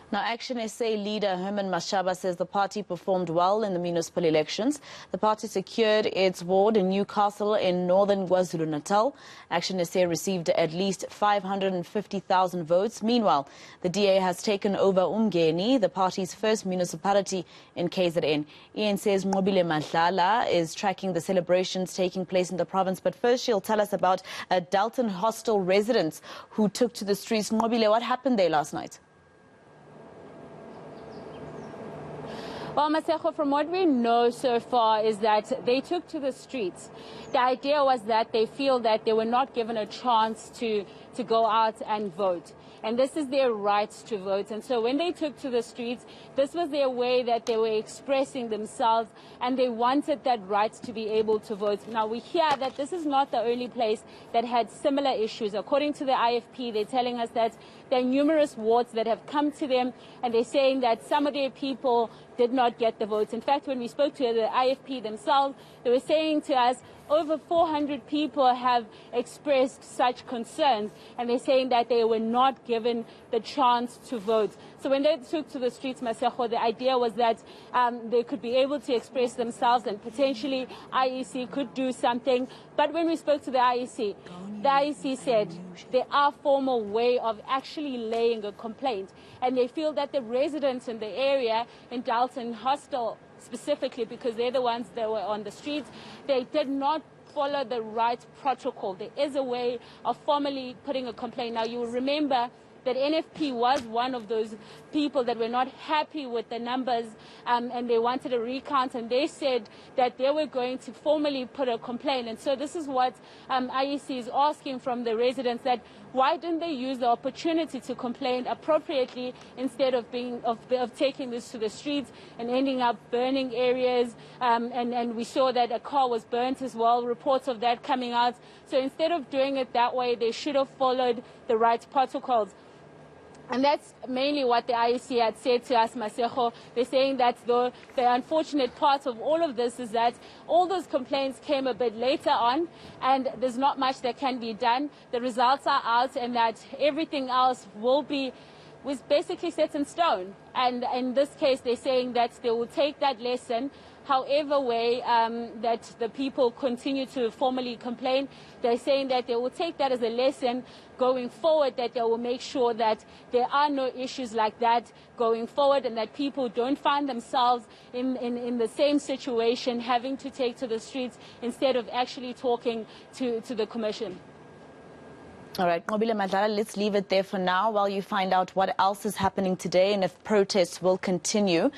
Now, Action SA leader Herman Mashaba says the party performed well in the municipal elections. The party secured its ward in Newcastle in northern KwaZulu-Natal. Action SA received at least 550,000 votes. Meanwhile, the DA has taken over Umngeni, the party's first municipality in KZN. eNCA's Nqobile Madlala is tracking the celebrations taking place in the province. But first, she'll tell us about Dalton Hostel residents who took to the streets. Nqobile, what happened there last night? Well, Masejo, from what we know so far is that they took to the streets. The idea was that they feel that they were not given a chance to go out and vote. And this is their right to vote. And so when they took to the streets, this was their way that they were expressing themselves, and they wanted that right to be able to vote. Now, we hear that this is not the only place that had similar issues. According to the IFP, they're telling us that there are numerous wards that have come to them, and they're saying that some of their people did not get the votes. In fact, when we spoke to the IFP themselves, they were saying to us over 400 people have expressed such concerns, and they're saying that they were not given the chance to vote. So when they took to the streets, Masejo, the idea was that they could be able to express themselves, and potentially IEC could do something. But when we spoke to the IEC said there are formal way of actually laying a complaint, and they feel that the residents in the area, in Dalton Hostel specifically, because they're the ones that were on the streets, they did not follow the right protocol. There is a way of formally putting a complaint. Now, you will remember that NFP was one of those people that were not happy with the numbers, and they wanted a recount, and they said that they were going to formally put a complaint. And so this is what IEC is asking from the residents, that why didn't they use the opportunity to complain appropriately instead of taking this to the streets and ending up burning areas, and we saw that a car was burnt as well, reports of that coming out. So instead of doing it that way, they should have followed the right protocols. And that's mainly what the IEC had said to us, Masejo. They're saying that the unfortunate part of all of this is that all those complaints came a bit later on, and there's not much that can be done. The results are out, and that everything else was basically set in stone. And in this case, they're saying that they will take that lesson, however way that the people continue to formally complain. They're saying that they will take that as a lesson going forward, that they will make sure that there are no issues like that going forward, and that people don't find themselves in the same situation, having to take to the streets instead of actually talking to the commission. All right, Nqobile Madlala, let's leave it there for now while you find out what else is happening today and if protests will continue.